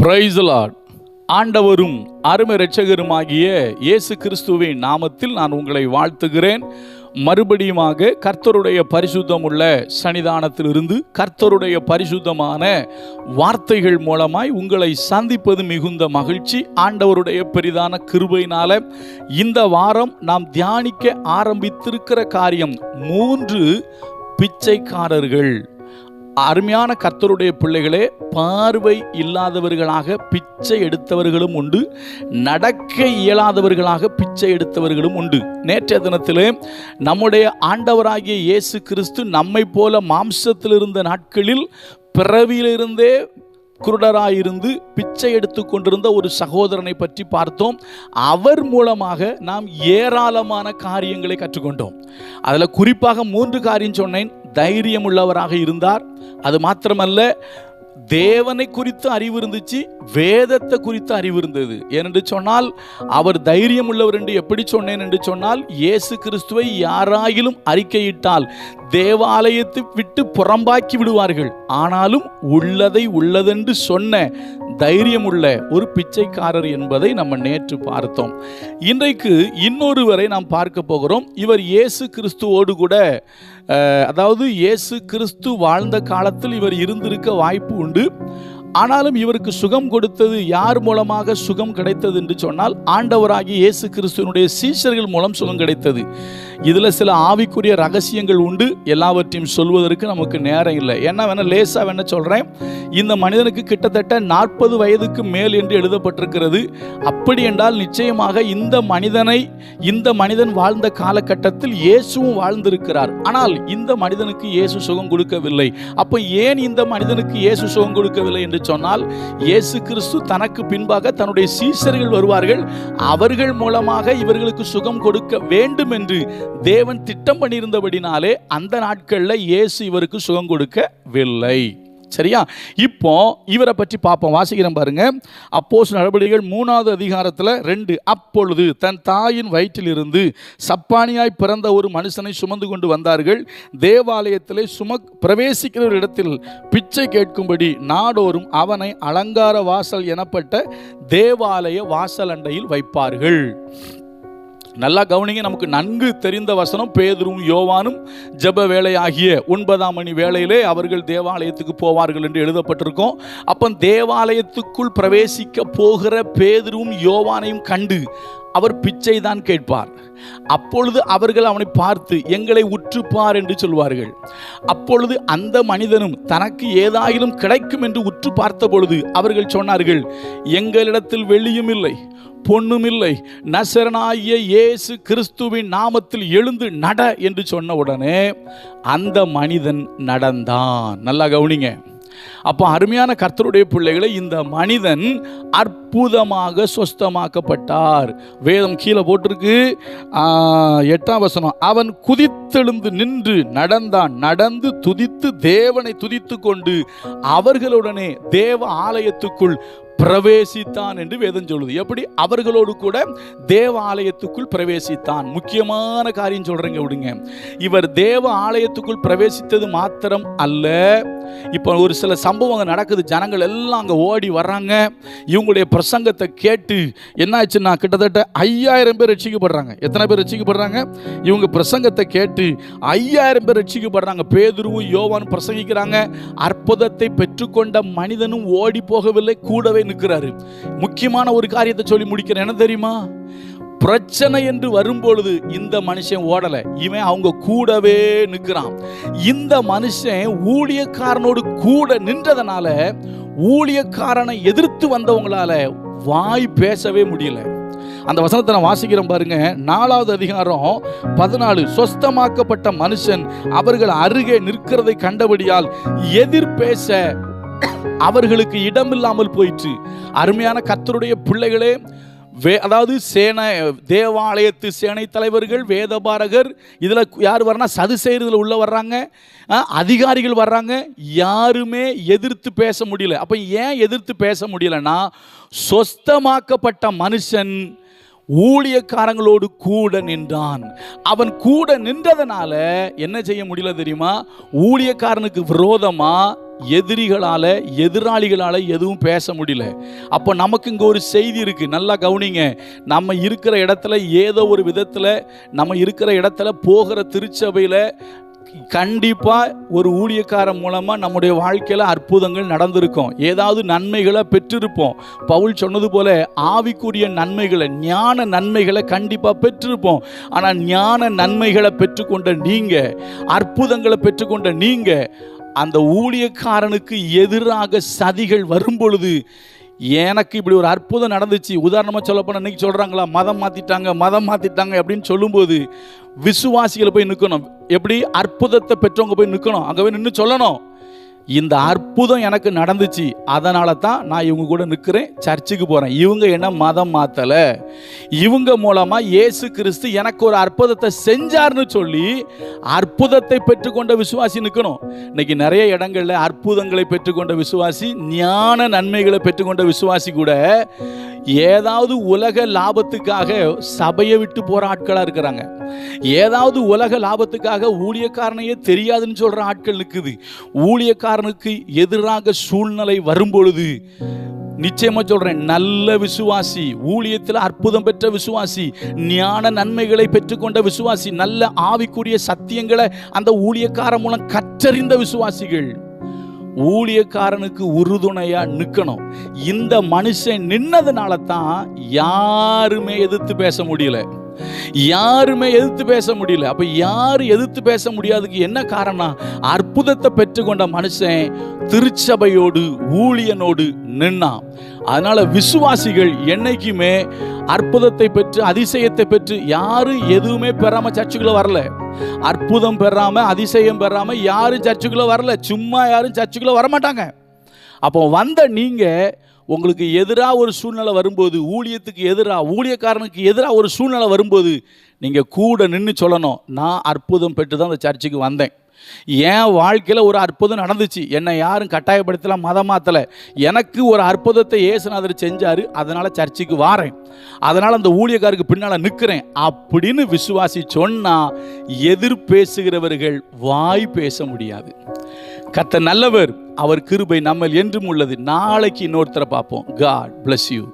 Praise the Lord. ஆண்டவரும் அருமை இரட்சகருமாகிய இயேசு கிறிஸ்துவின் நாமத்தில் நான் உங்களை வாழ்த்துகிறேன். மறுபடியுமாக கர்த்தருடைய பரிசுத்தமுள்ள சன்னிதானத்திலிருந்து கர்த்தருடைய பரிசுத்தமான வார்த்தைகள் மூலமாய் உங்களை சந்திப்பது மிகுந்த மகிழ்ச்சி. ஆண்டவருடைய பெரிதான கிருபையினால இந்த வாரம் நாம் தியானிக்க ஆரம்பித்திருக்கிற காரியம் 3 பிச்சைக்காரர்கள். அருமையான கர்த்தருடைய பிள்ளைகளே, பார்வை இல்லாதவர்களாக பிச்சை எடுத்தவர்களும் உண்டு, நடக்க இயலாதவர்களாக பிச்சை எடுத்தவர்களும் உண்டு. நேற்றைய தினத்திலே நம்முடைய ஆண்டவராகிய இயேசு கிறிஸ்து நம்மை போல மாம்சத்தில் இருந்த நாட்களில் பிறவியிலிருந்தே குருடராயிருந்து பிச்சை எடுத்து கொண்டிருந்த ஒரு சகோதரனை பற்றி பார்த்தோம். அவர் மூலமாக நாம் ஏராளமான காரியங்களை கற்றுக்கொண்டோம். அதில் குறிப்பாக 3 காரியம் சொன்னேன். தைரியம் உள்ளவராக இருந்தார். அது மாத்திரமல்ல, தேவனை குறித்து அறிவு இருந்துச்சு, வேதத்தை குறித்து அறிவு இருந்தது. ஏனென்று சொன்னால் அவர் தைரியம் உள்ளவர் என்று எப்படி சொன்னேன் என்று சொன்னால், இயேசு கிறிஸ்துவை யாராயிலும் அறிக்கையிட்டால் தேவாலயத்தை விட்டு புறம்பாக்கி விடுவார்கள். ஆனாலும் உள்ளதை உள்ளதென்று சொன்ன தைரியம் உள்ள ஒரு பிச்சைக்காரர் என்பதை நம்ம நேற்று பார்த்தோம். இன்றைக்கு இன்னொருவரை நாம் பார்க்க போகிறோம். இவர் இயேசு கிறிஸ்துவோடு கூட, அதாவது இயேசு கிறிஸ்து வாழ்ந்த காலத்தில் இவர் இருந்திருக்க வாய்ப்பு உண்டு. ஆனாலும் இவருக்கு சுகம் கொடுத்தது யார் மூலமாக சுகம் கிடைத்தது என்று சொன்னால், ஆண்டவராகிய இயேசு கிறிஸ்துவனுடைய சீஷர்கள் மூலம் சுகம் கிடைத்தது. இதில் சில ஆவிக்குரிய ரகசியங்கள் உண்டு. எல்லாவற்றையும் சொல்வதற்கு நமக்கு நேரம் இல்லை. என்ன வேணால் லேசாக வேணா சொல்கிறேன். இந்த மனிதனுக்கு கிட்டத்தட்ட 40 வயதுக்கு மேல் என்று எழுதப்பட்டிருக்கிறது. அப்படி என்றால் நிச்சயமாக இந்த மனிதன் வாழ்ந்த காலகட்டத்தில் இயேசுவும் வாழ்ந்திருக்கிறார். ஆனால் இந்த மனிதனுக்கு இயேசு சுகம் கொடுக்கவில்லை. அப்போ ஏன் இந்த மனிதனுக்கு இயேசு சுகம் கொடுக்கவில்லை என்று சொன்னால், இயேசு கிறிஸ்து தனக்கு பின்பாக தன்னுடைய சீஷர்கள் வருவார்கள், அவர்கள் மூலமாக இவர்களுக்கு சுகம் கொடுக்க வேண்டும் என்று தேவன் திட்டம் பண்ணியிருந்தபடினாலே அந்த நாட்களில் இயேசு இவருக்கு சுகம் கொடுக்கவில்லை. சரியா? இப்போ இவரை பற்றி பார்ப்போம். வாசிக்கிறேன் பாருங்க. அப்போஸ்தலர் நடபடிகள் 3வது அதிகாரத்தில் 2. அப்பொழுது தன் தாயின் வயிற்றிலிருந்து சப்பானியாய் பிறந்த ஒரு மனுஷனை சுமந்து கொண்டு வந்தார்கள். தேவாலயத்திலே பிரவேசிக்கிற இடத்தில் பிச்சை கேட்கும்படி நாடோறும் அவனை அலங்கார வாசல் எனப்பட்ட தேவாலய வாசல் அண்டையில் வைப்பார்கள். நல்லா கவனிங்க. நமக்கு நன்கு தெரிந்த வசனம். பேதுரும் யோவானும் ஜெப வேளை ஆகிய 9ஆம் மணி வேளையிலே அவர்கள் தேவாலயத்துக்கு போவார்கள் என்று எழுதப்பட்டிருக்கும். அப்போ தேவாலயத்துக்குள் பிரவேசிக்க போகிற பேதுரும் யோவானையும் கண்டு அவர் பிச்சை தான் கேட்பார். அப்பொழுது அவர்கள் அவனை பார்த்து எங்களை உற்றுப்பார் என்று சொல்வார்கள். அப்பொழுது அந்த மனிதனும் தனக்கு ஏதாயிலும் கிடைக்கும் என்று உற்று பார்த்த பொழுது அவர்கள் சொன்னார்கள், எங்களிடத்தில் வெள்ளியும் இல்லை பொன்னும் இல்லை, நசரனாகிய இயேசு கிறிஸ்துவின் நாமத்தில் எழுந்து நட என்று சொன்ன உடனே அந்த மனிதன் நடந்தான். நல்லா கவனிங்க. அப்போ அருமையான கர்த்தருடைய பிள்ளைகளை, இந்த மனிதன் அற்புதமாக சொஸ்தமாக்கப்பட்டார். வேதம் கீழே போட்டிருக்கு, 8ஆம் வசனம். அவன் குதித்தெழுந்து நின்று நடந்தான். நடந்து துதித்து தேவனை துதித்து கொண்டு அவர்களுடனே தேவ ஆலயத்துக்குள் பிரவேசித்தான் என்று வேதம் சொல்லுது. எப்படி? அவர்களோடு கூட தேவ ஆலயத்துக்குள் பிரவேசித்தான். முக்கியமான காரியம் சொல்றேங்க, விடுங்க. இவர் தேவ ஆலயத்துக்குள் பிரவேசித்தது மாத்திரம் அல்ல, இப்போ ஒரு சில சம்பவங்கள் நடக்குது. ஜனங்கள் எல்லாம் அங்கே ஓடி வர்றாங்க. இவங்களுடைய பிரசங்கத்தை கேட்டு என்ன ஆச்சுன்னா, கிட்டத்தட்ட 5000 பேர் ரட்சிக்கப்படுறாங்க. எத்தனை பேர் ரட்சிக்கப்படுறாங்க? இவங்க பிரசங்கத்தை கேட்டு 5000 பேர் ரட்சிக்கப்படுறாங்க. பேதுருவும் யோவானும் பிரசங்கிக்கிறாங்க. அற்புதத்தை பெற்றுக்கொண்ட மனிதனும் ஓடி போகவில்லை, கூடவே நிற்கிறாரு. முக்கியமான ஒரு காரியத்தை சொல்லி முடிக்கிறேன். என்ன தெரியுமா? பிரச்சனை என்று வரும்பொழுது இந்த மனுஷன் ஓடல, இவன் அவங்க கூடவே நிற்கிறான். இந்த மனுஷன் ஊழியக்காரனோடு கூட நின்றதனால ஊழியக்காரனை எதிர்த்து வந்தவங்களால வாய் பேசவே முடியல. அந்த வசனத்தை நான் வாசிக்கிறேன் பாருங்க. 4வது அதிகாரம் 14. சொஸ்தமாக்கப்பட்ட மனுஷன் அவர்கள் அருகே நிற்கிறதை கண்டபடியால் எதிர் பேச அவர்களுக்கு இடமில்லாமல் போயிற்று. அருமையான கர்த்தருடைய பிள்ளைகளே, அதாவது தேவாலயத்து சேனை தலைவர்கள், வேதபாரகர், இதில் யார் வர்றா, சதுசேயர்கள் உள்ள வர்றாங்க, அதிகாரிகள் வர்றாங்க. யாருமே எதிர்த்து பேச முடியல. அப்போ ஏன் எதிர்த்து பேச முடியலன்னா, சொஸ்தமாக்கப்பட்ட மனுஷன் ஊழியக்காரங்களோடு கூட நின்றான். அவன் கூட நின்றதனால என்ன செய்ய முடியல தெரியுமா? ஊழியக்காரனுக்கு விரோதமா எதிராளிகளால் எதுவும் பேச முடியல. அப்போ நமக்கு இங்கே ஒரு செய்தி இருக்குது, நல்லா கவனிங்க. நம்ம இருக்கிற இடத்துல ஏதோ ஒரு விதத்தில் நம்ம இருக்கிற இடத்துல போகிற திருச்சபையில் கண்டிப்பாக ஒரு ஊழியக்காரன் மூலமாக நம்முடைய வாழ்க்கையில் அற்புதங்கள் நடந்திருக்கும், ஏதாவது நன்மைகளை பெற்றிருப்போம். பவுல் சொன்னது போல ஆவிக்குரிய நன்மைகளை, ஞான நன்மைகளை கண்டிப்பாக பெற்றிருப்போம். ஆனால் ஞான நன்மைகளை பெற்றுக்கொண்ட நீங்கள், அற்புதங்களை பெற்றுக்கொண்ட நீங்கள், அந்த ஊழியக்காரனுக்கு எதிராக சதிகள் வரும் பொழுது, எனக்கு இப்படி ஒரு அற்புதம் நடந்துச்சு, உதாரணமாக சொல்லப்போனால் இன்னைக்கு சொல்கிறாங்களா மதம் மாற்றிட்டாங்க அப்படின்னு சொல்லும்போது விசுவாசிகளை போய் நிற்கணும். எப்படி? அற்புதத்தை பெற்றவங்க போய் நிற்கணும், அங்கே போய் நின்று சொல்லணும், இந்த அற்புதம் எனக்கு நடந்துச்சு, அதனால தான் நான் இவங்க கூட நிற்கிறேன், சர்ச்சுக்கு போகிறேன். இவங்க என்ன மதம் மாற்றலை, இவங்க மூலமாக இயேசு கிறிஸ்து எனக்கு ஒரு அற்புதத்தை செஞ்சார்னு சொல்லி அற்புதத்தை பெற்றுக்கொண்ட விசுவாசி நிற்கணும். இன்னைக்கு நிறைய இடங்களில் அற்புதங்களை பெற்றுக்கொண்ட விசுவாசி, ஞான நன்மைகளை பெற்றுக்கொண்ட விசுவாசி கூட ஏதாவது உலக லாபத்துக்காக சபையை விட்டு போகிற ஆட்களாக இருக்கிறாங்க. ஏதாவது உலக லாபத்துக்காக ஊழியக்காரனையே தெரியாதுன்னு சொல்கிற ஆட்கள் நிற்குது. ஊழியக்காரனுக்கு எதிராக சூழ்நிலை வரும்பொழுது நிச்சயமா சொல்றேன், நல்ல விசுவாசி, ஊழியத்தில் அற்புதம் பெற்ற விசுவாசி, ஞான நன்மைகளை பெற்றுக்கொண்ட விசுவாசி, நல்ல ஆவிக்குரிய சத்தியங்களை அந்த ஊழியக்காரன் மூலம் கற்றறிந்த விசுவாசிகள் ஊழியக்காரனுக்கு உறுதுணையா நிற்கணும். இந்த மனுஷன் நின்னதுனால தான் யாருமே எதிர்த்து பேச முடியல. அப்ப யாரு எதிர்த்து பேச முடியாதுக்கு என்ன காரணம்? அற்புதத்தை பெற்றுக்கொண்ட மனுஷன் திருச்சபையோடு ஊழியனோடு நின்னான். அதனால விசுவாசிகள் என்னைக்குமே அற்புதத்தை பெற்று அதிசயத்தை பெற்று, யாரும் எதுவுமே பெறாம சர்ச்சுக்குள்ள வரல, அற்புதம் பெறாம அதிசயம் பெறாம யாரும் சர்ச்சுக்குள்ள வரல, சும்மா யாரும் சர்ச்சுக்குள்ள வரமாட்டாங்க. அப்போ வந்த நீங்க உங்களுக்கு எதிராக ஒரு சூழ்நிலை வரும்போது, ஊழியத்துக்கு எதிராக, ஊழியக்காரனுக்கு எதிராக ஒரு சூழ்நிலை வரும்போது நீங்கள் கூட நின்று சொல்லணும், நான் அற்புதம் பெற்று தான் அந்த சர்ச்சுக்கு வந்தேன், என் வாழ்க்கையில் ஒரு அற்புதம் நடந்துச்சு, என்னை யாரும் கட்டாயப்படுத்தலாம், மதம் மாற்றலை, எனக்கு ஒரு அற்புதத்தை இயேசுநாதர் செஞ்சார், அதனால் சர்ச்சுக்கு வாரேன், அதனால் அந்த ஊழியக்காருக்கு பின்னால் நிற்கிறேன் அப்படின்னு விசுவாசி சொன்னால் எதிர்பேசுகிறவர்கள் வாய் பேச முடியாது. கர்த்தர் நல்லவர், அவர் கிருபை நம்மில் என்றும் உள்ளது. நாளைக்கு இன்னொருத்தரை பார்ப்போம். God bless you.